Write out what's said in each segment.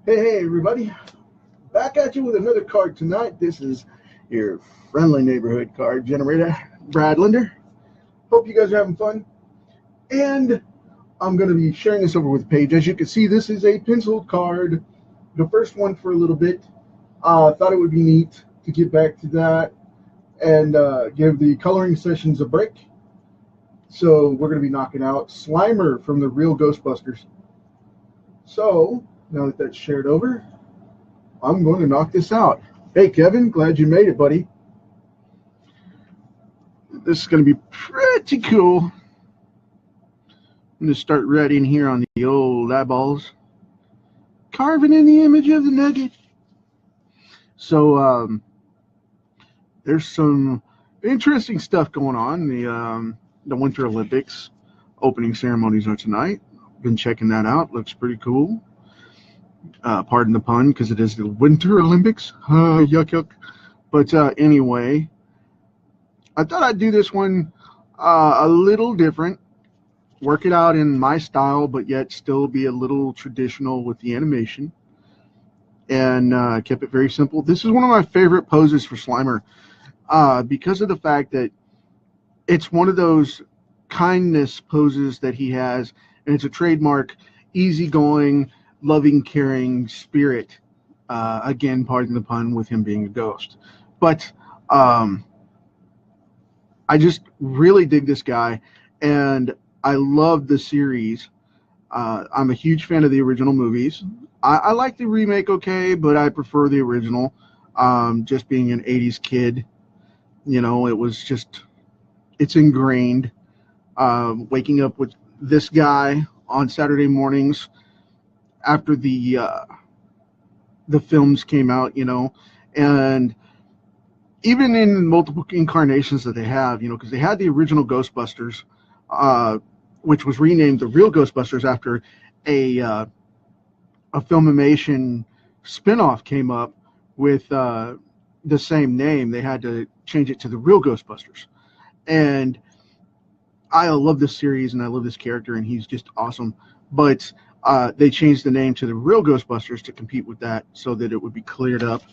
Hey, everybody. Back at you with another card tonight. This is your friendly neighborhood card generator, Brad Linder. Hope you guys are having fun. And I'm going to be sharing this over with Paige. As you can see, this is a penciled card. The first one for a little bit. Thought it would be neat to get back to that and give the coloring sessions a break. So we're going to be knocking out Slimer from the Real Ghostbusters. So now that that's shared over, I'm going to knock this out. Hey, Kevin, glad you made it, buddy. This is going to be pretty cool. I'm going to start writing here on the old eyeballs, carving in the image of the nugget. So there's some interesting stuff going on. The Winter Olympics opening ceremonies are tonight. Been checking that out. Looks pretty cool. Pardon the pun, because it is the Winter Olympics. Yuck, yuck. But anyway, I thought I'd do this one a little different. Work it out in my style, but yet still be a little traditional with the animation. And kept it very simple. This is one of my favorite poses for Slimer because of the fact that it's one of those kindness poses that he has, and it's a trademark, easygoing, loving, caring spirit. Again, pardon the pun, with him being a ghost. But I just really dig this guy, and I love the series. I'm a huge fan of the original movies. I like the remake okay, but I prefer the original. Just being an 80s kid, it's ingrained. Waking up with this guy on Saturday mornings after the films came out, and even in multiple incarnations that they have, because they had the original Ghostbusters, which was renamed the Real Ghostbusters after a Filmation spinoff came up with the same name. They had to change it to the Real Ghostbusters, and I love this series and I love this character, and he's just awesome. But they changed the name to the Real Ghostbusters to compete with that, so that it would be cleared up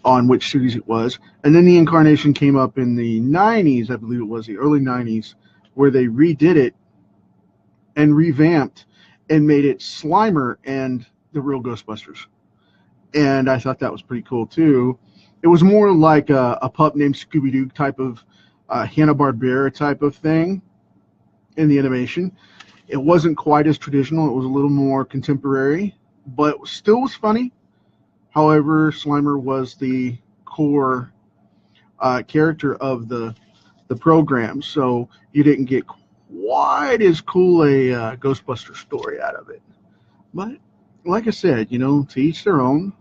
on which series it was. And then the incarnation came up in the 90s, I believe it was the early 90s, where they redid it and revamped and made it Slimer and the Real Ghostbusters. And I thought that was pretty cool too. It was more like a pup named Scooby-Doo type of Hanna-Barbera type of thing in the animation. It wasn't quite as traditional. It was a little more contemporary, but still was funny. However, Slimer was the core character of the program, so you didn't get quite as cool a Ghostbuster story out of it. But like I said, to each their own.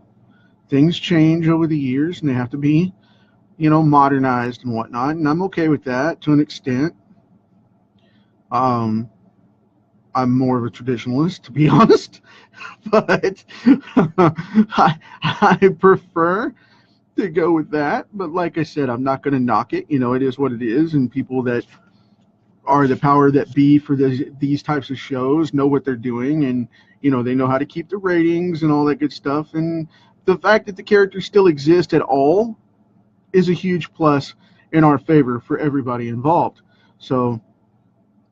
Things change over the years, and they have to be, modernized and whatnot, and I'm okay with that to an extent. I'm more of a traditionalist, to be honest, but I prefer to go with that. But like I said, I'm not going to knock it. It is what it is, and people that are the power that be for these types of shows know what they're doing, and they know how to keep the ratings and all that good stuff. And the fact that the characters still exist at all is a huge plus in our favor for everybody involved. So,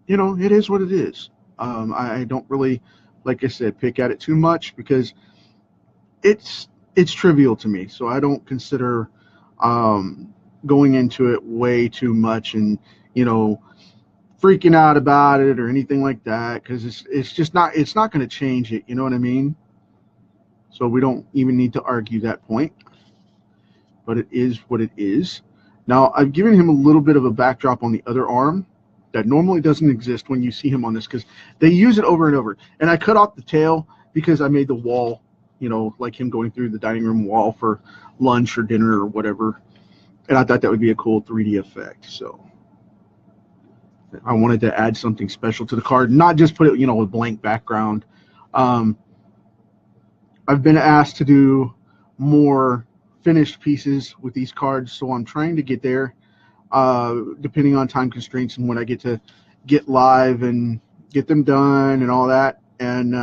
it is what it is. I don't really, like I said, pick at it too much because it's trivial to me. So I don't consider going into it way too much and freaking out about it or anything like that, because it's not going to change it. You know what I mean? So we don't even need to argue that point. But it is what it is. Now, I've given him a little bit of a backdrop on the other arm that normally doesn't exist when you see him on this, because they use it over and over. And I cut off the tail because I made the wall, like him going through the dining room wall for lunch or dinner or whatever. And I thought that would be a cool 3D effect. So I wanted to add something special to the card, not just put it, with blank background. I've been asked to do more finished pieces with these cards, so I'm trying to get there, depending on time constraints and when I get to get live and get them done and all that, and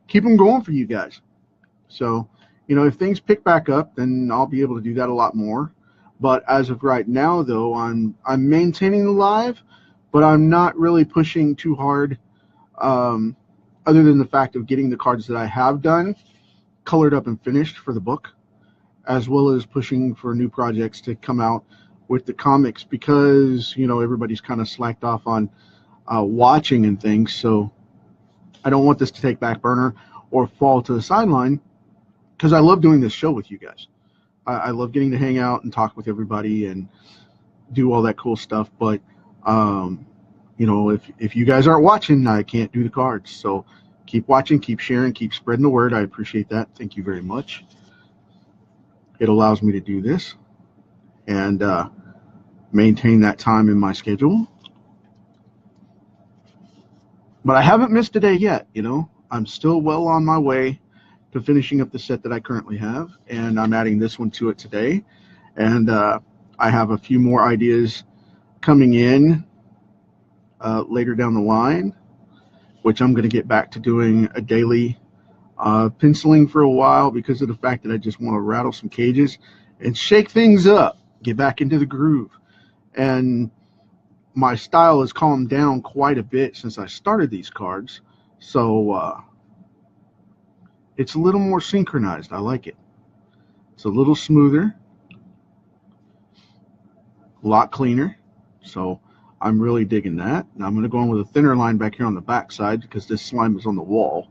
keep them going for you guys. So, you know, if things pick back up, then I'll be able to do that a lot more. But as of right now, though, I'm maintaining the live, but I'm not really pushing too hard. Other than the fact of getting the cards that I have done colored up and finished for the book, as well as pushing for new projects to come out with the comics, because, you know, everybody's kind of slacked off on watching and things. So I don't want this to take back burner or fall to the sideline, because I love doing this show with you guys. I love getting to hang out and talk with everybody and do all that cool stuff. But you know, if you guys aren't watching, I can't do the cards. So keep watching, keep sharing, keep spreading the word. I appreciate that. Thank you very much. It allows me to do this and maintain that time in my schedule. But I haven't missed a day yet, you know. I'm still well on my way to finishing up the set that I currently have, and I'm adding this one to it today. And I have a few more ideas coming in later down the line, which I'm going to get back to doing a daily penciling for a while, because of the fact that I just want to rattle some cages and shake things up, get back into the groove. And my style has calmed down quite a bit since I started these cards, so it's a little more synchronized. I like it. It's a little smoother, a lot cleaner, so I'm really digging that. Now I'm going to go in with a thinner line back here on the back side, because this slime is on the wall.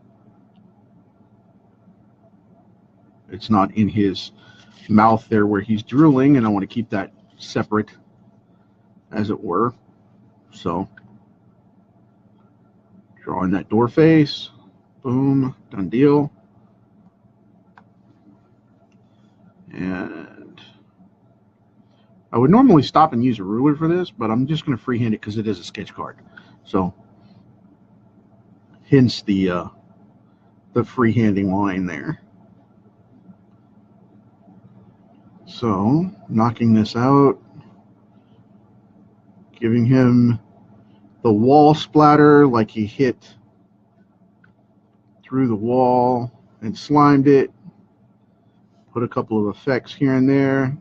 It's not in his mouth there where he's drooling, and I want to keep that separate, as it were. So drawing that door face, boom, done deal. And I would normally stop and use a ruler for this, but I'm just going to freehand it because it is a sketch card. So hence the freehanding line there. So knocking this out, giving him the wall splatter like he hit through the wall and slimed it. Put a couple of effects here and there,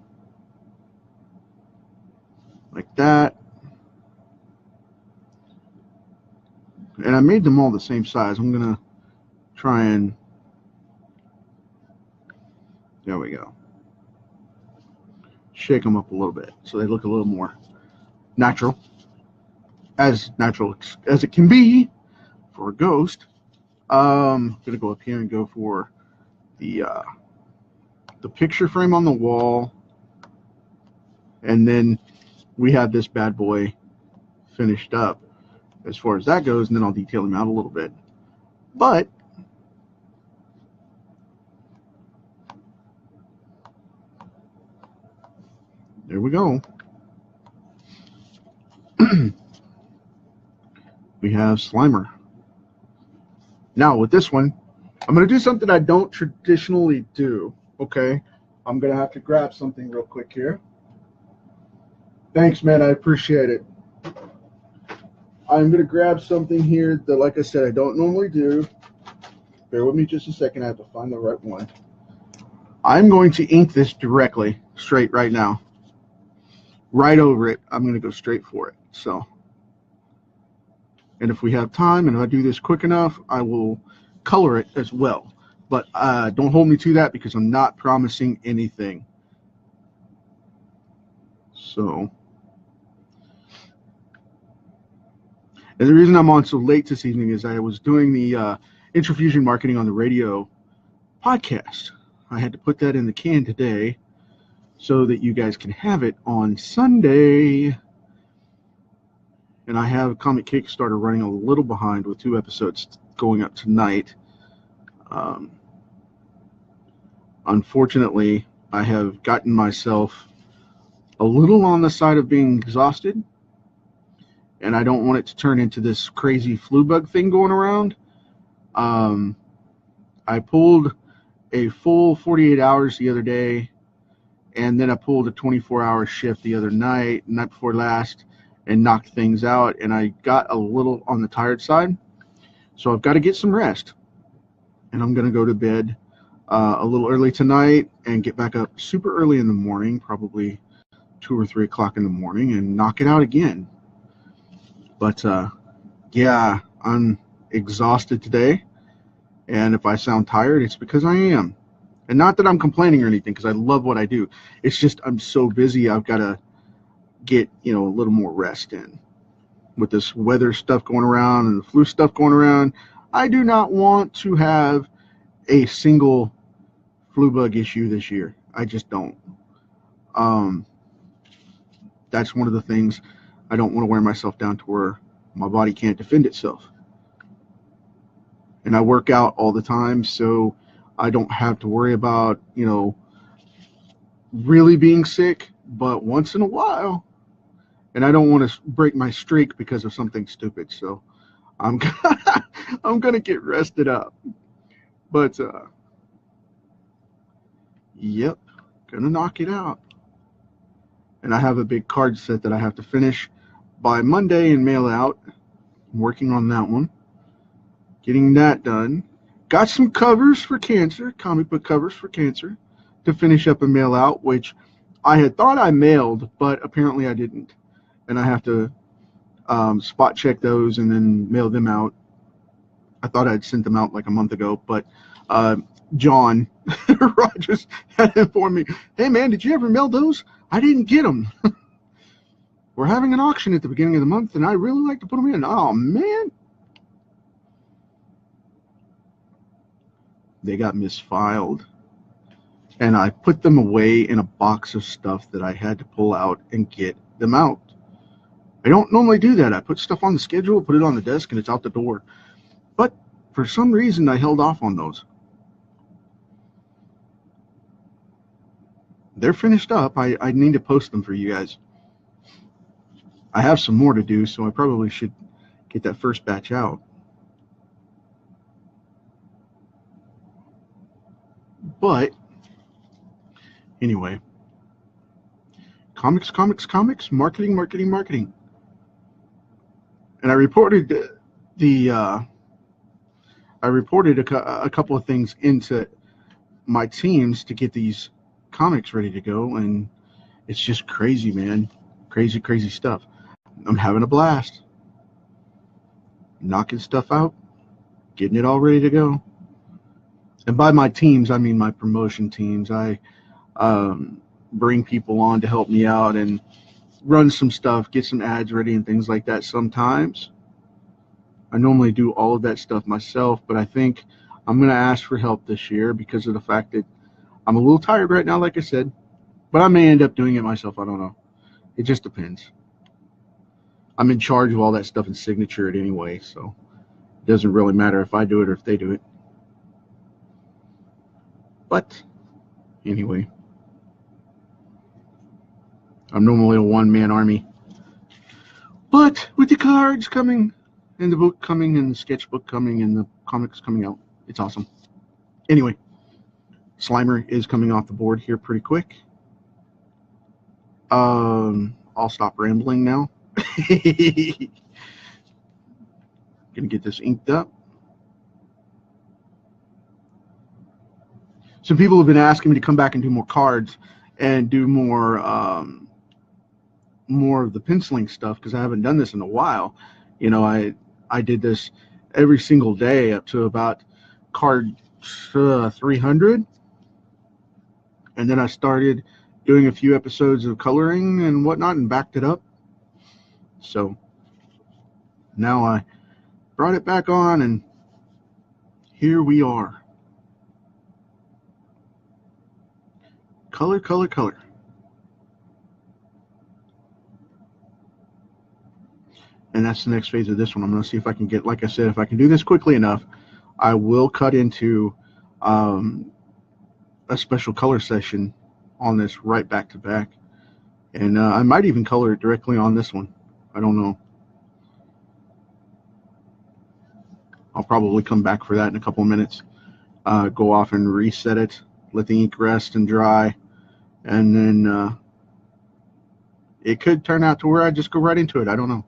like that. And I made them all the same size. I'm going to try and, there we go, shake them up a little bit so they look a little more natural as it can be for a ghost. I'm going to go up here and go for the picture frame on the wall, and then we have this bad boy finished up as far as that goes, and then I'll detail him out a little bit. But there we go. We have Slimer. Now with this one, I'm going to do something I don't traditionally do. Okay, I'm going to have to grab something real quick here. Thanks, man. I appreciate it. I'm going to grab something here that, like I said, I don't normally do. Bear with me just a second. I have to find the right one. I'm going to ink this directly, straight right now. Right over it. I'm going to go straight for it. So, and if we have time and if I do this quick enough, I will color it as well. But don't hold me to that, because I'm not promising anything. So, and the reason I'm on so late this evening is I was doing the Introfusion Marketing on the Radio podcast. I had to put that in the can today so that you guys can have it on Sunday. And I have Comic Kickstarter running a little behind with 2 episodes going up tonight. Unfortunately, I have gotten myself a little on the side of being exhausted, and I don't want it to turn into this crazy flu bug thing going around. I pulled a full 48 hours the other day, and then I pulled a 24-hour shift the other night before last, and knocked things out, and I got a little on the tired side. So I've got to get some rest, and I'm going to go to bed a little early tonight and get back up super early in the morning, probably 2 or 3 o'clock in the morning, and knock it out again. But yeah, I'm exhausted today, and if I sound tired, it's because I am. And not that I'm complaining or anything, because I love what I do. It's just I'm so busy, I've got to get, a little more rest in. With this weather stuff going around and the flu stuff going around, I do not want to have a single flu bug issue this year. I just don't. That's one of the things. I don't want to wear myself down to where my body can't defend itself. And I work out all the time, so I don't have to worry about, really being sick, but once in a while. And I don't want to break my streak because of something stupid, so I'm I'm gonna get rested up. But yep, gonna knock it out. And I have a big card set that I have to finish by Monday and mail out. I'm working on that one, getting that done. Got some covers for Cancer, comic book covers for Cancer, to finish up and mail out, which I had thought I mailed, but apparently I didn't. And I have to spot check those and then mail them out. I thought I'd sent them out like a month ago, but John Rogers had informed me, hey man, did you ever mail those? I didn't get them. We're having an auction at the beginning of the month, and I really like to put them in. Oh man. They got misfiled. And I put them away in a box of stuff that I had to pull out and get them out. I don't normally do that. I put stuff on the schedule, put it on the desk, and it's out the door. But for some reason, I held off on those. They're finished up. I need to post them for you guys. I have some more to do, so I probably should get that first batch out. But anyway, comics, marketing. And I reported a couple of things into my teams to get these comics ready to go, and it's just crazy, man. Crazy stuff. I'm having a blast. Knocking stuff out, getting it all ready to go. And by my teams, I mean my promotion teams. I bring people on to help me out and run some stuff, get some ads ready and things like that sometimes. I normally do all of that stuff myself, but I think I'm going to ask for help this year because of the fact that I'm a little tired right now, like I said, but I may end up doing it myself. I don't know. It just depends. I'm in charge of all that stuff and signature it anyway, so it doesn't really matter if I do it or if they do it. But anyway, I'm normally a one-man army. But with the cards coming, and the book coming, and the sketchbook coming, and the comics coming out, it's awesome. Anyway, Slimer is coming off the board here pretty quick. I'll stop rambling now. Gonna get this inked up. Some people have been asking me to come back and do more cards and do more of the penciling stuff because I haven't done this in a while. I did this every single day up to about card 300, and then I started doing a few episodes of coloring and whatnot and backed it up. So now I brought it back on, and here we are. Color. And that's the next phase of this one. I'm going to see if I can get, like I said, if I can do this quickly enough, I will cut into a special color session on this right back to back. And I might even color it directly on this one. I don't know. I'll probably come back for that in a couple of minutes. Go off and reset it, let the ink rest and dry. And then it could turn out to where I just go right into it. I don't know.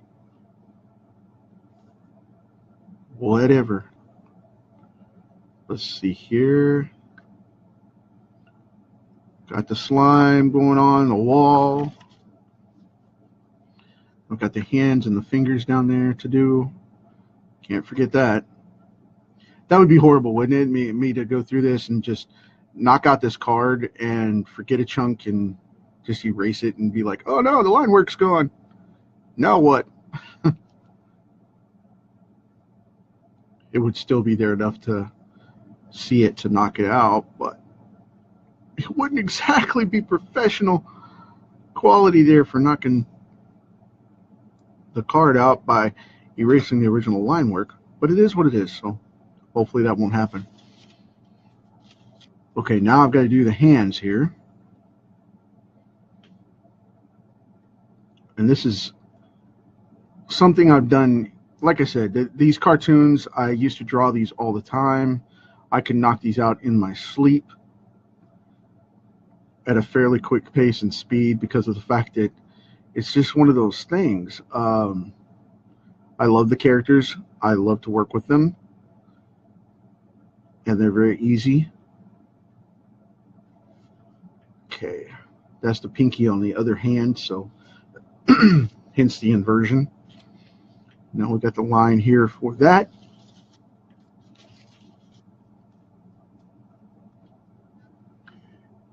Whatever. Let's see here. Got the slime going on the wall. I've got the hands and the fingers down there to do. Can't forget that. That would be horrible, wouldn't it? Me to go through this and just knock out this card and forget a chunk and just erase it and be like, oh no, the line work's gone. Now what? It would still be there enough to see it to knock it out, but it wouldn't exactly be professional quality there for knocking the card out by erasing the original line work. But it is what it is, so hopefully that won't happen. Okay, now I've got to do the hands here. And this is something I've done. Like I said, these cartoons, I used to draw these all the time. I can knock these out in my sleep at a fairly quick pace and speed because of the fact that it's just one of those things. I love the characters. I love to work with them. And they're very easy. Okay, that's the pinky on the other hand, so hence the inversion. Now we've got the line here for that.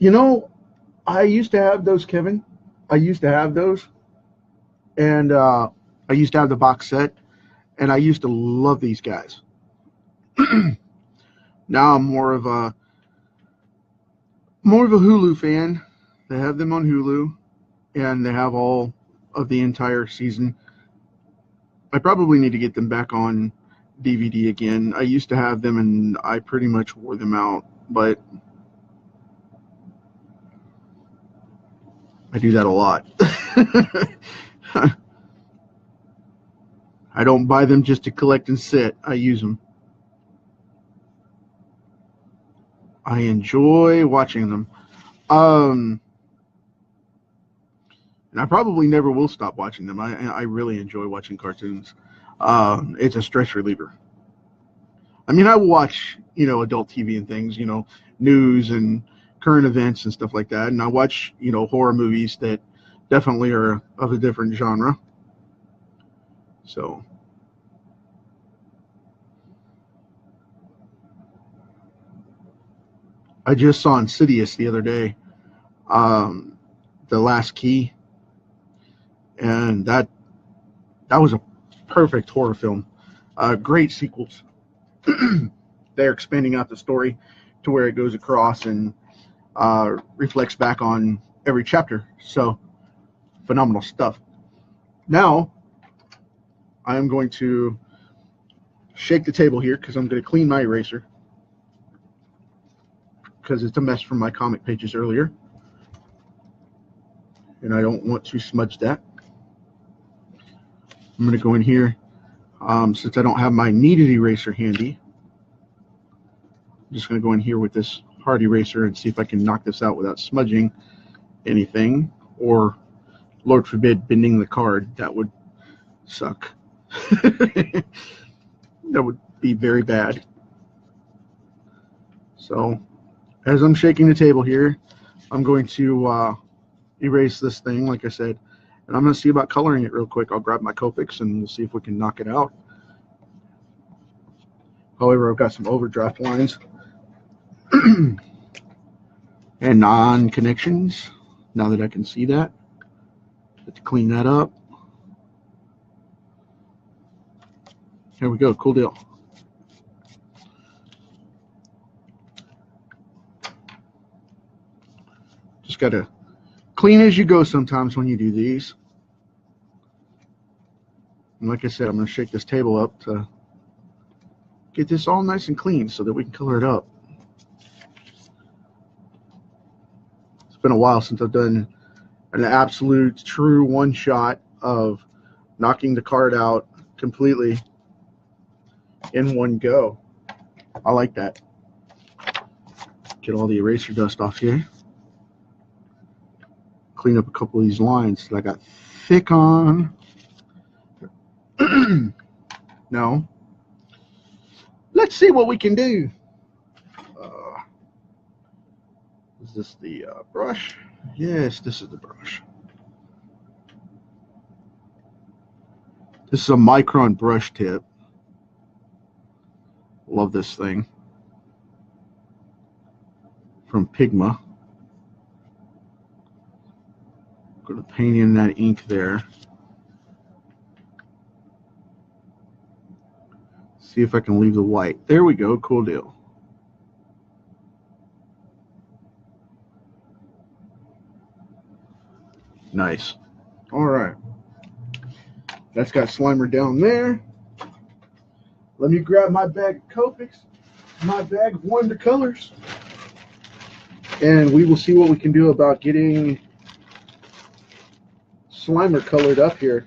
You know, I used to have those, Kevin. I used to have those. And I used to have the box set. And I used to love these guys. Now I'm more of a Hulu fan. They have them on Hulu. And they have all of the entire season. I probably need to get them back on DVD again. I used to have them and I pretty much wore them out, but I do that a lot. I don't buy them just to collect and sit. I use them. I enjoy watching them. And I probably never will stop watching them. I really enjoy watching cartoons. It's a stress reliever. I mean, I will watch, adult TV and things, news and current events and stuff like that. And I watch, horror movies that definitely are of a different genre. So I just saw Insidious the other day, The Last Key. And that was a perfect horror film. Great sequels. They're expanding out the story to where it goes across and reflects back on every chapter. So phenomenal stuff. Now I am going to shake the table here because I'm going to clean my eraser because it's a mess from my comic pages earlier. And I don't want to smudge that. I'm going to go in here, since I don't have my kneaded eraser handy, I'm just going to go in here with this hard eraser and see if I can knock this out without smudging anything, or, Lord forbid, bending the card. That would suck. That would be very bad. So, as I'm shaking the table here, I'm going to erase this thing, like I said. And I'm going to see about coloring it real quick. I'll grab my Copics and we'll see if we can knock it out. However, I've got some overdraft lines and non-connections. Now that I can see that, let's clean that up. Here we go. Cool deal. Just got to clean as you go sometimes when you do these. And like I said, I'm going to shake this table up to get this all nice and clean so that we can color it up. It's been a while since I've done an absolute true one shot of knocking the card out completely in one go. I like that. Get all the eraser dust off here. Clean up a couple of these lines that I got thick on. No. Let's see what we can do. this the brush? Yes, this is the brush. This is a micron brush tip. Love this thing. From Pigma. Going to paint in that ink there. See if I can leave the white. There we go. Cool deal. Nice. All right. That's got Slimer down there. Let me grab my bag of Copics, my bag of Wonder Colors, and we will see what we can do about getting Slimer colored up here.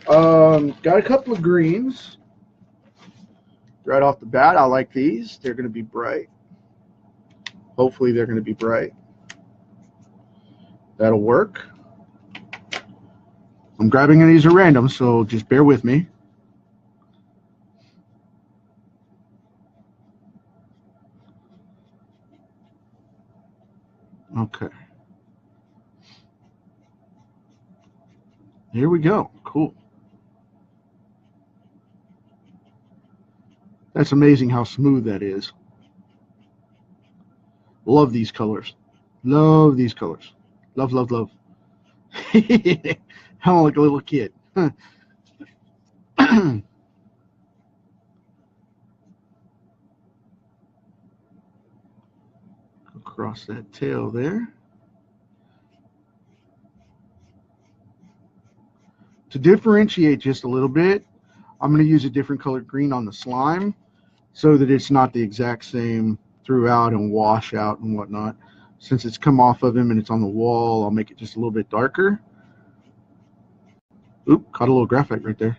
Got a couple of greens. Right off the bat, I like these. They're going to be bright. Hopefully they're going to be bright. That'll work. I'm grabbing these at random, so just bear with me. Okay. Here we go. Cool. That's amazing how smooth that is. Love these colors. Love these colors. Love, love, love. I'm like a little kid. Across that tail there. To differentiate just a little bit, I'm going to use a different colored green on the slime so that it's not the exact same throughout and wash out and whatnot. Since it's come off of him and it's on the wall, I'll make it just a little bit darker. Oop, caught a little graphite right there.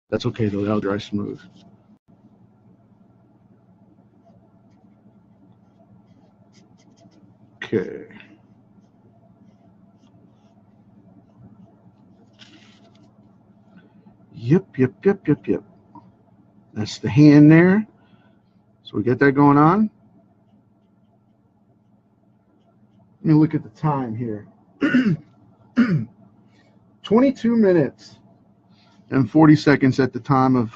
That's okay though, that'll dry smooth. Okay. Yep. That's the hand there. So we get that going on. Let me look at the time here. 22 minutes and 40 seconds at the time of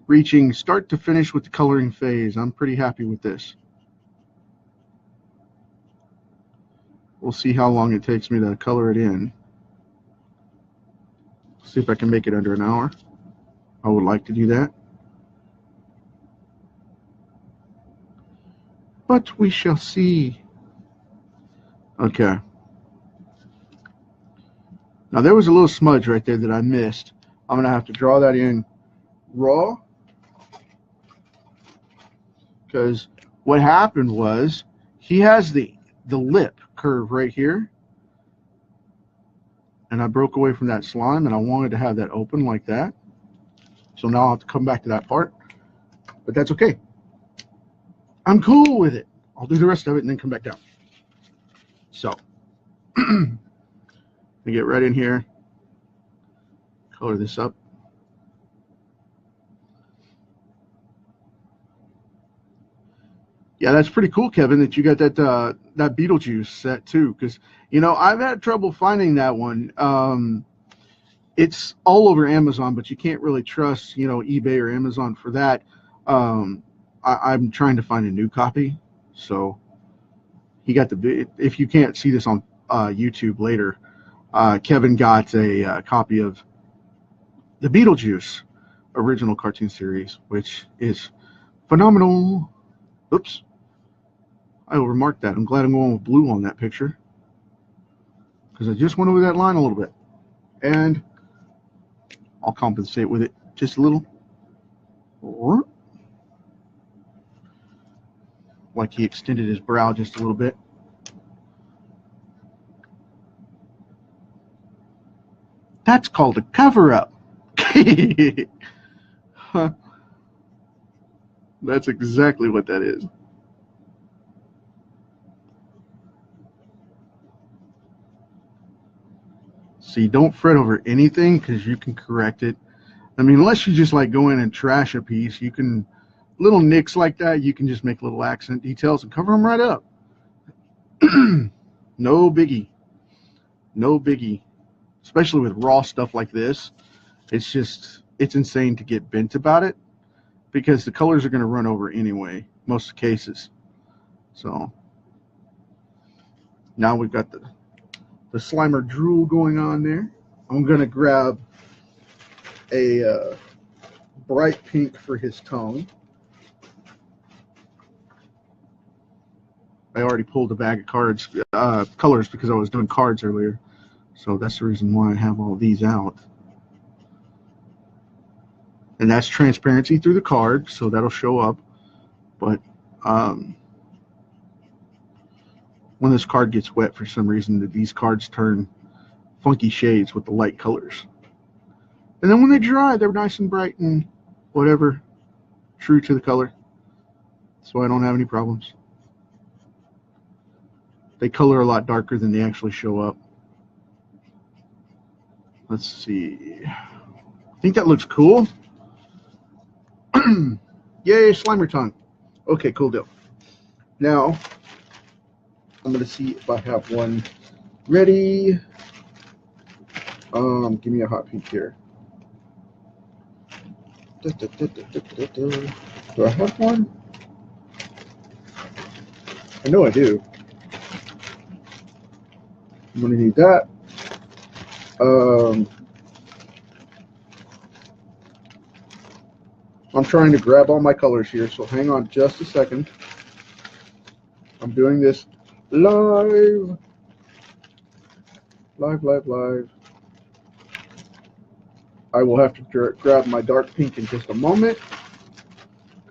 reaching start to finish with the coloring phase. I'm pretty happy with this. We'll see how long it takes me to color it in. See if I can make it under an hour. I would like to do that. But we shall see. Okay. Now there was a little smudge right there that I missed. I'm going to have to draw that in raw. Because what happened was he has the lip curve right here. And I broke away from that slime and I wanted to have that open like that. So now I'll have to come back to that part. But that's okay. I'm cool with it. I'll do the rest of it and then come back down. So, let me get right in here. Color this up. Yeah, that's pretty cool, Kevin, that you got that that Beetlejuice set too, because you know I've had trouble finding that one. It's all over Amazon, but you can't really trust eBay or Amazon for that. I'm trying to find a new copy, so he got the. If you can't see this on YouTube later, Kevin got a copy of the Beetlejuice original cartoon series, which is phenomenal. Oops. I overmarked that. I'm glad I'm going with blue on that picture because I just went over that line a little bit, and I'll compensate with it just a little, like he extended his brow just a little bit. That's called a cover-up. That's exactly what that is. See, don't fret over anything because you can correct it. I mean, unless you just like go in and trash a piece, you can, little nicks like that, you can just make little accent details and cover them right up. No biggie. No biggie. Especially with raw stuff like this. It's insane to get bent about it because the colors are going to run over anyway, most cases. So now we've got the Slimer drool going on there. I'm going to grab a bright pink for his tongue. I already pulled a bag of cards, colors, because I was doing cards earlier. So that's the reason why I have all these out. And that's transparency through the card, so that'll show up. But when this card gets wet for some reason, these cards turn funky shades with the light colors. And then when they dry, they're nice and bright and whatever, true to the color. So I don't have any problems. They color a lot darker than they actually show up. Let's see. I think that looks cool. Yay, Slimer tongue. Okay, cool deal. Now, I'm going to see if I have one ready. Give me a hot pink here. Do I have one? I know I do. I'm going to need that. I'm trying to grab all my colors here, so hang on just a second. I'm doing this live. Live. I will have to grab my dark pink in just a moment.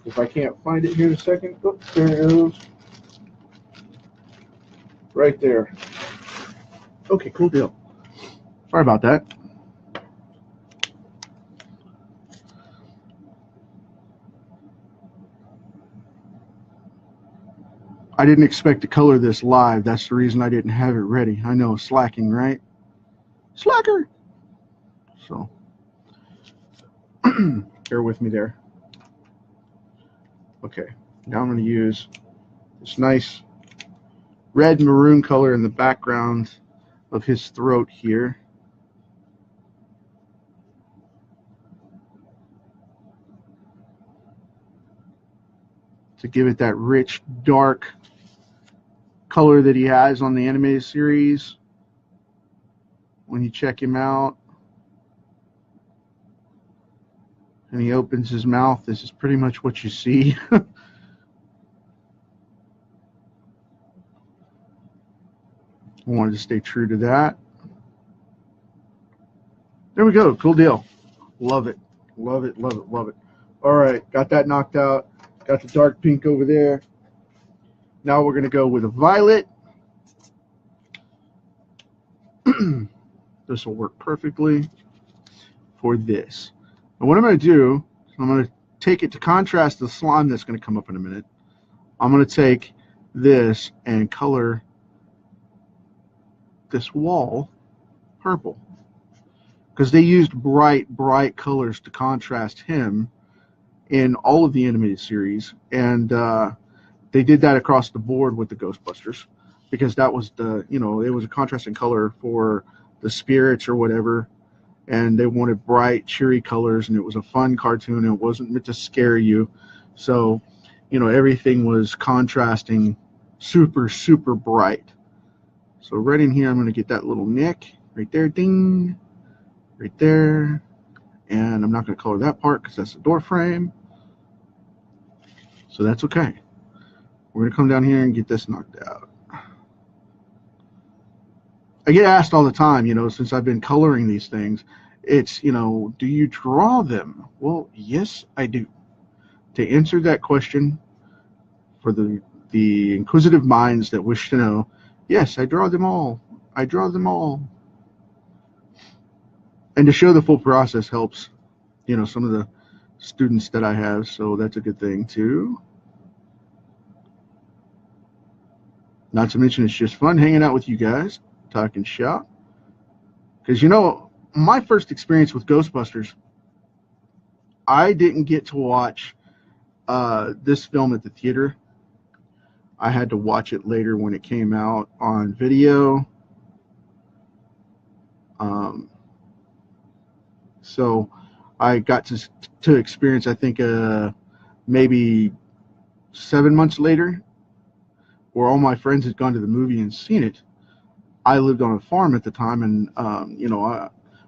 If I can't find it here in a second. Oh, there it is. Right there. Okay, cool deal. Sorry about that. I didn't expect to color this live. That's the reason I didn't have it ready. I know, slacking, right? Slacker! So, bear with me there. Okay, now I'm going to use this nice red maroon color in the background of his throat here. To give it that rich, dark color that he has on the animated series when you check him out. And he opens his mouth. This is pretty much what you see. I wanted to stay true to that. There we go. Cool deal. Love it. Love it, love it, love it. All right, got that knocked out. Got the dark pink over there. Now we're going to go with a violet. This will work perfectly for this. And what I'm going to do is I'm going to take it to contrast the slime that's going to come up in a minute. I'm going to take this and color this wall purple, because they used bright colors to contrast him in all of the animated series, and they did that across the board with the Ghostbusters, because that was the, you know, it was a contrasting color for the spirits or whatever, and they wanted bright, cheery colors, and it was a fun cartoon, and it wasn't meant to scare you. So, you know, everything was contrasting super bright. So right in here, I'm going to get that little nick right there, ding, right there, and I'm not going to color that part because that's the door frame. So that's okay. We're going to come down here and get this knocked out. I get asked all the time, you know, since I've been coloring these things, it's, you know, do you draw them? Well, yes, I do. To answer that question, for the inquisitive minds that wish to know, yes, I draw them all. I draw them all. And to show the full process helps, you know, some of the students that I have, so that's a good thing too. Not to mention, it's just fun hanging out with you guys, talking shop. Because, you know, my first experience with Ghostbusters, I didn't get to watch this film at the theater. I had to watch it later when it came out on video. Um, so I got to experience, I think, maybe 7 months later, where all my friends had gone to the movie and seen it. I lived on a farm at the time, and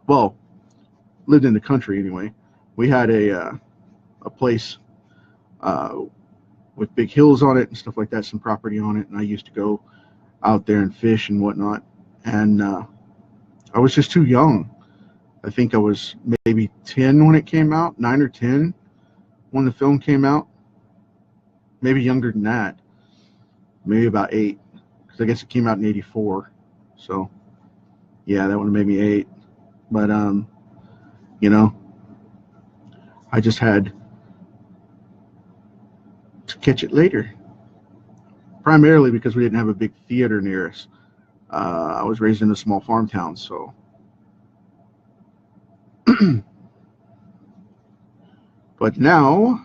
well, lived in the country anyway. We had a place uh, with big hills on it and stuff like that, some property on it, and I used to go out there and fish and whatnot. And I was just too young. I think I was maybe 10 when it came out, 9 or 10 when the film came out. Maybe younger than that. Maybe about 8, because I guess it came out in '84. So, yeah, that would have made me 8. But, you know, I just had to catch it later, primarily because we didn't have a big theater near us. I was raised in a small farm town, so. But now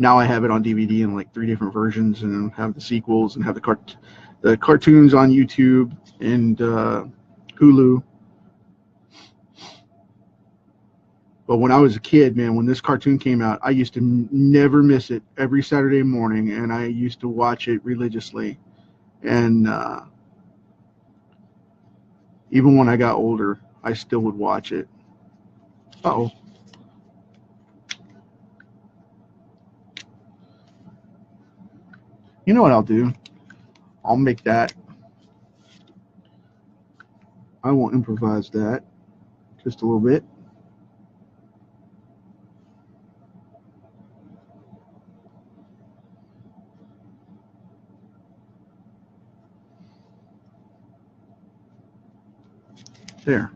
I have it on DVD in like 3 different versions, and have the sequels, and have the cartoons on YouTube and Hulu. But when I was a kid, man, when this cartoon came out, I used to never miss it every Saturday morning, and I used to watch it religiously. And even when I got older, I still would watch it. Uh-oh. You know what I'll do? I'll make that. I will improvise that just a little bit. There.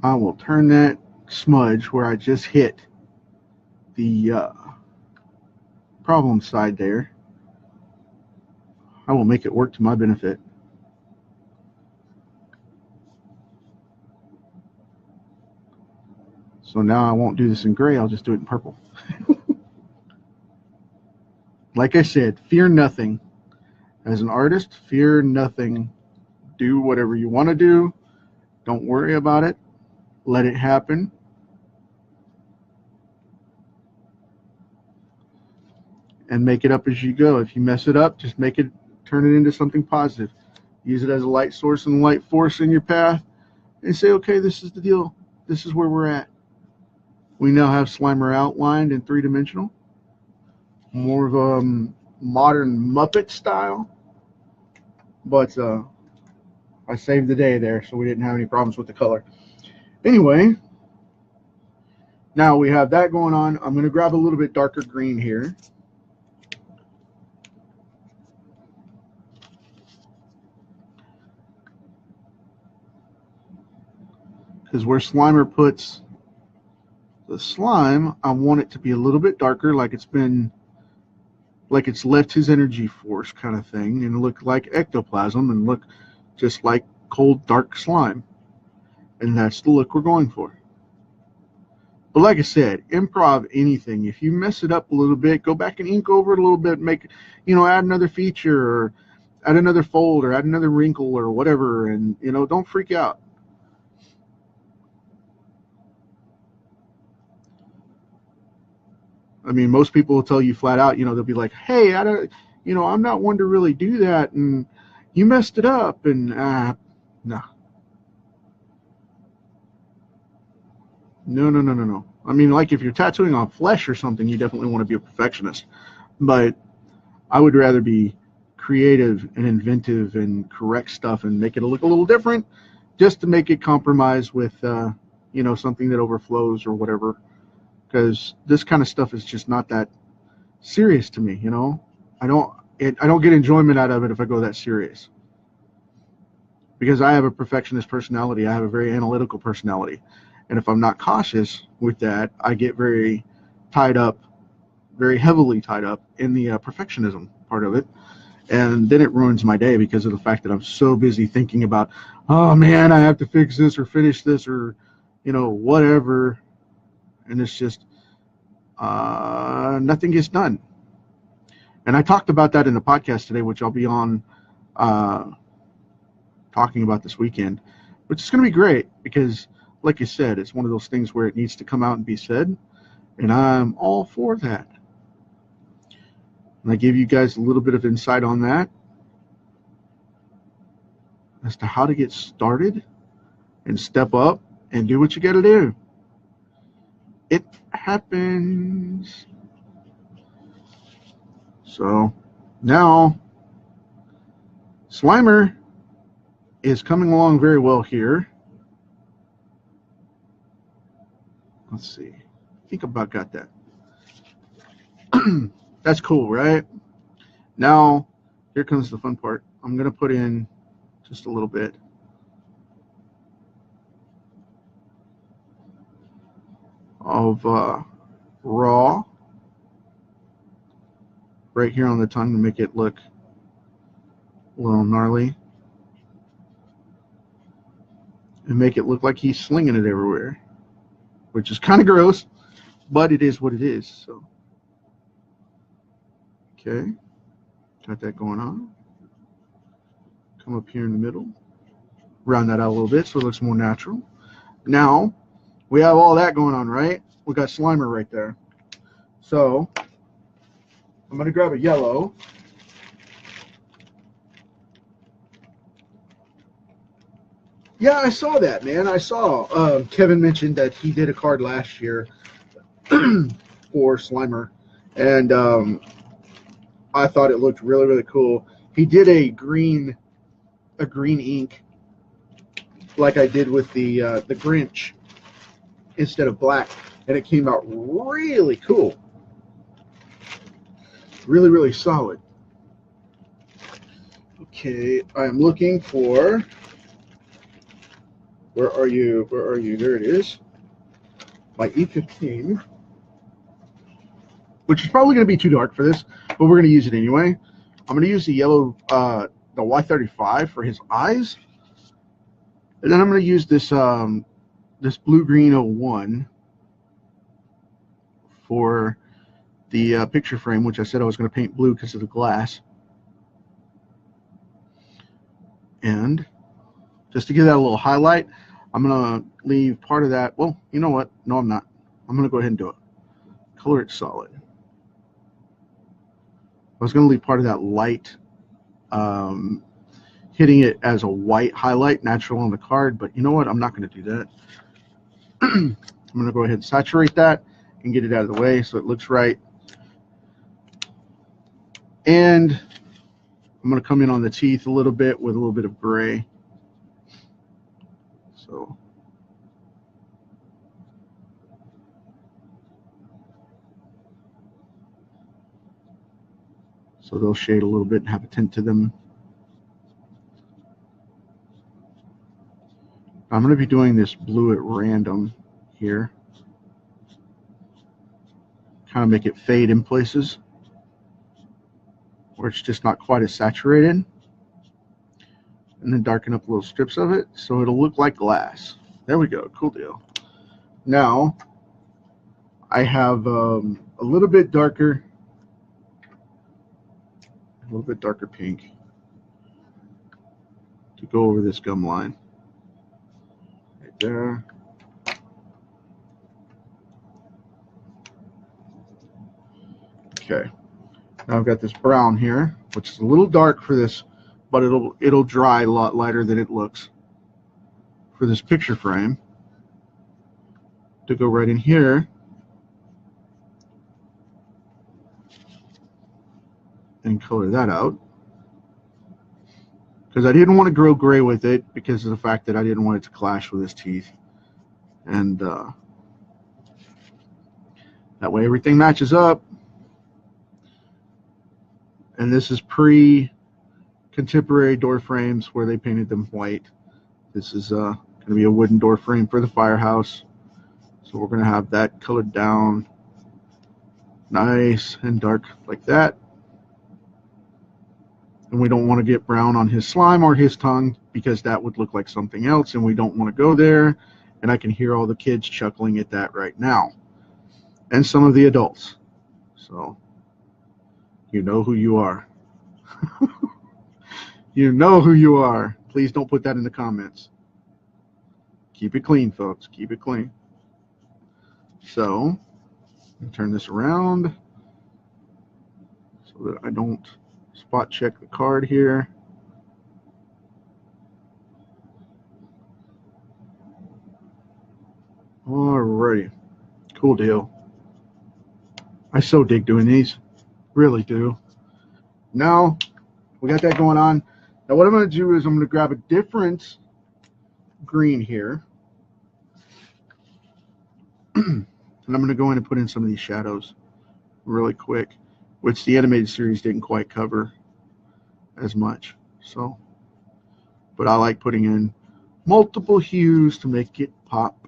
I will turn that smudge where I just hit the problem side there. I will make it work to my benefit. So now I won't do this in gray, I'll just do it in purple. Like I said, fear nothing. As an artist, fear nothing. Do whatever you want to do. Don't worry about it. Let it happen. And make it up as you go. If you mess it up, just turn it into something positive. Use it as a light source and light force in your path, and say, okay, this is the deal. This is where we're at. We now have Slimer outlined in 3-dimensional. More of a modern Muppet style. But I saved the day there, so we didn't have any problems with the color. Anyway, now we have that going on. I'm going to grab a little bit darker green here. Because where Slimer puts the slime, I want it to be a little bit darker, like it's left his energy force kind of thing, and look like ectoplasm, and look just like cold, dark slime. And that's the look we're going for. But like I said, improv anything. If you mess it up a little bit, go back and ink over it a little bit, add another feature, or add another fold, or add another wrinkle, or whatever, and, don't freak out. I mean, most people will tell you flat out, they'll be like, hey, I'm not one to really do that, and you messed it up, and no. No. I mean, like, if you're tattooing on flesh or something, you definitely want to be a perfectionist. But I would rather be creative and inventive and correct stuff and make it look a little different, just to make it compromise with, something that overflows or whatever. Because this kind of stuff is just not that serious to me, I don't get enjoyment out of it if I go that serious. Because I have a perfectionist personality. I have a very analytical personality. And if I'm not cautious with that, I get very heavily tied up in the perfectionism part of it. And then it ruins my day because of the fact that I'm so busy thinking about, oh man, I have to fix this or finish this or, whatever. And it's just, nothing gets done. And I talked about that in the podcast today, which I'll be on talking about this weekend, which is going to be great because, like you said, it's one of those things where it needs to come out and be said. And I'm all for that. And I gave you guys a little bit of insight on that as to how to get started and step up and do what you got to do. It happens. So now Slimer is coming along very well here. Let's see. I think I about got that. That's cool, right? Now, here comes the fun part. I'm going to put in just a little bit of raw right here on the tongue to make it look a little gnarly and make it look like he's slinging it everywhere, which is kind of gross, but it is what it is. So, okay, got that going on. Come up here in the middle, round that out a little bit so it looks more natural. Now, we have all that going on, right? We got Slimer right there. So, I'm going to grab a yellow. Yeah, I saw that, man. I saw Kevin mentioned that he did a card last year for Slimer, and I thought it looked really, really cool. He did a green ink, like I did with the Grinch, instead of black, and it came out really cool. Really, really solid. Okay, I'm looking for. Where are you? Where are you? There it is. My E15, which is probably going to be too dark for this, but we're going to use it anyway. I'm going to use the yellow, the Y35 for his eyes, and then I'm going to use this this blue-green 01 for the picture frame, which I said I was going to paint blue because of the glass. And just to give that a little highlight, I'm going to leave part of that. Well, you know what? No, I'm not. I'm going to go ahead and do it. Color it solid. I was going to leave part of that light, hitting it as a white highlight, natural on the card, but you know what? I'm not going to do that. I'm going to go ahead and saturate that and get it out of the way so it looks right. And I'm going to come in on the teeth a little bit with a little bit of gray. So they'll shade a little bit and have a tint to them. I'm going to be doing this blue at random here. Kind of make it fade in places where it's just not quite as saturated. And then darken up little strips of it so it'll look like glass. There we go. Cool deal. Now, I have a little bit darker pink to go over this gum line. Right there. Okay. Now I've got this brown here, which is a little dark for this, but it'll dry a lot lighter than it looks for this picture frame. To go right in here and color that out, because I didn't want to grow gray with it because of the fact that I didn't want it to clash with his teeth, and that way everything matches up. And this is pre-contemporary door frames where they painted them white. This is going to be a wooden door frame for the firehouse, so we're going to have that colored down nice and dark like that. And we don't want to get brown on his slime or his tongue because that would look like something else, and we don't want to go there. And I can hear all the kids chuckling at that right now, and some of the adults. So you know who you are. You know who you are. Please don't put that in the comments. Keep it clean, folks. Keep it clean. So turn this around so that I don't spot check the card here. Alrighty. Cool deal. I so dig doing these. Really do. Now we got that going on. Now what I'm going to do is I'm going to grab a different green here. And I'm going to go in and put in some of these shadows really quick, which the animated series didn't quite cover as much. So, but I like putting in multiple hues to make it pop.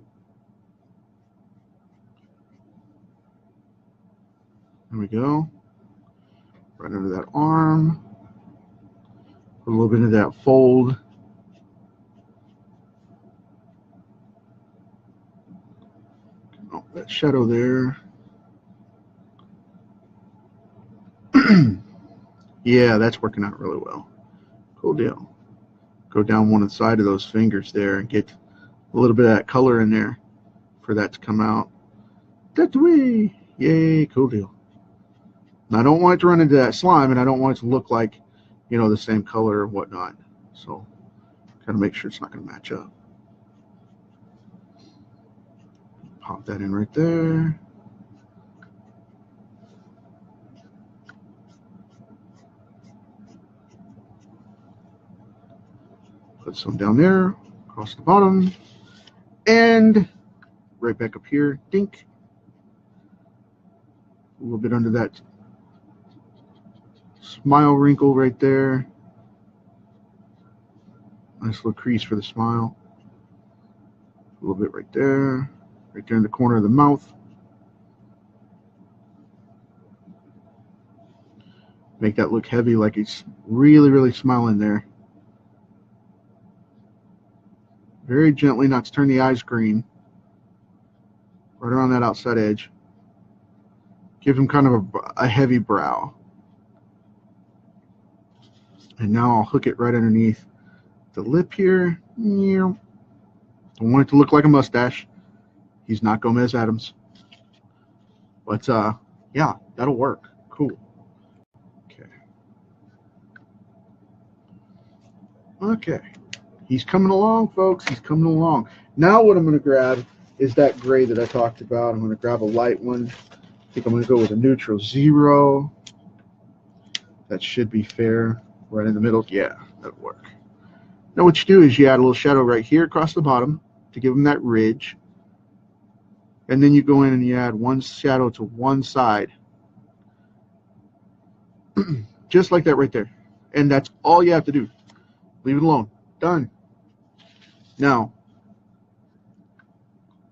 There we go. Right under that arm. Put a little bit of that fold. Oh, that shadow there. Yeah, that's working out really well. Cool deal. Go down one side of those fingers there and get a little bit of that color in there for that to come out. That way. Yay, cool deal. And I don't want it to run into that slime, and I don't want it to look like, you know, the same color or whatnot. So kind of make sure it's not going to match up. Pop that in right there. Put some down there, across the bottom, and right back up here, dink. A little bit under that smile wrinkle right there. Nice little crease for the smile. A little bit right there in the corner of the mouth. Make that look heavy, like he's really, really smiling there. Very gently, not to turn the eyes green. Right around that outside edge. Give him kind of a heavy brow. And now I'll hook it right underneath the lip here. Don't want it to look like a mustache. He's not Gomez Adams. But yeah, that'll work. Cool. Okay. He's coming along, folks. He's coming along. Now what I'm going to grab is that gray that I talked about. I'm going to grab a light one. I think I'm going to go with a neutral 0. That should be fair. Right in the middle. Yeah, that'll work. Now what you do is you add a little shadow right here across the bottom to give him that ridge. And then you go in and you add one shadow to one side. Just like that right there. And that's all you have to do. Leave it alone. Done. Now,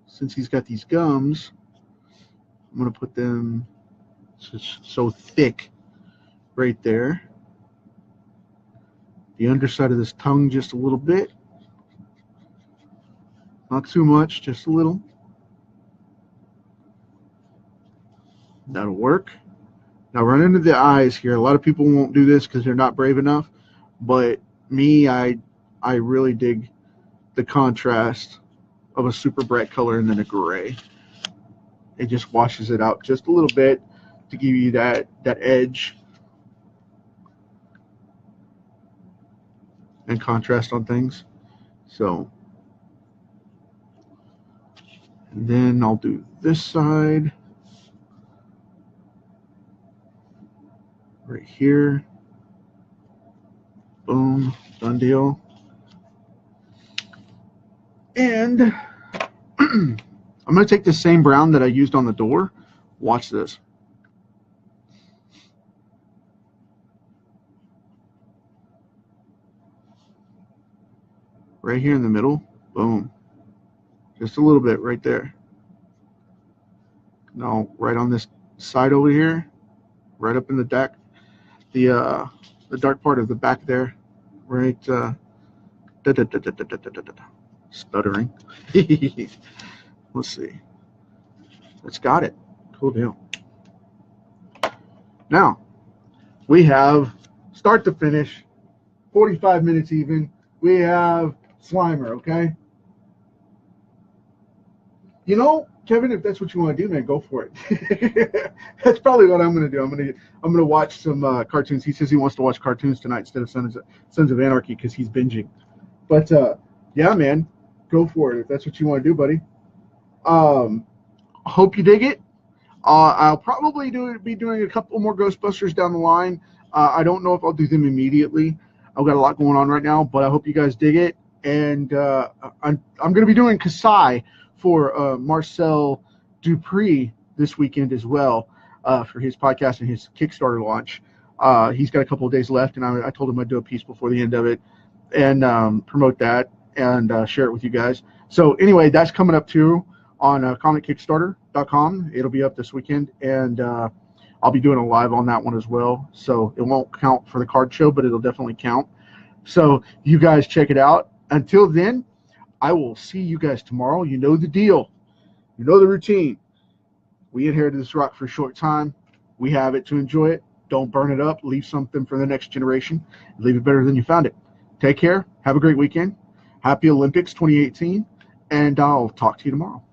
since he's got these gums, I'm going to put them so thick right there. The underside of this tongue just a little bit. Not too much, just a little. That'll work. Now run into the eyes here. A lot of people won't do this because they're not brave enough. But me, I really dig the contrast of a super bright color and then a gray. It just washes it out just a little bit to give you that edge and contrast on things. So, and then I'll do this side right here. Boom, done deal. And I'm going to take the same brown that I used on the door. Watch this. Right here in the middle. Boom. Just a little bit right there. Now, right on this side over here, right up in the deck, the the dark part of the back there, right? Stuttering. Let's see. It's got it. Cool deal. Now, we have start to finish, 45 minutes even. We have Slimer, okay? You know, Kevin, if that's what you want to do, man, go for it. That's probably what I'm going to do. I'm going to watch some cartoons. He says he wants to watch cartoons tonight instead of Sons of Anarchy because he's binging. But yeah, man, go for it if that's what you want to do, buddy. Hope you dig it. I'll probably be doing a couple more Ghostbusters down the line. I don't know if I'll do them immediately. I've got a lot going on right now, but I hope you guys dig it. And I'm going to be doing Kasai for Marcel Dupree this weekend as well for his podcast and his Kickstarter launch. He's got a couple of days left, and I told him I'd do a piece before the end of it and promote that and share it with you guys. So anyway, that's coming up too on comickickstarter.com. It'll be up this weekend, and I'll be doing a live on that one as well. So it won't count for the card show, but it'll definitely count. So you guys check it out. Until then, I will see you guys tomorrow. You know the deal. You know the routine. We inherited this rock for a short time. We have it to enjoy it. Don't burn it up. Leave something for the next generation. Leave it better than you found it. Take care. Have a great weekend. Happy Olympics 2018. And I'll talk to you tomorrow.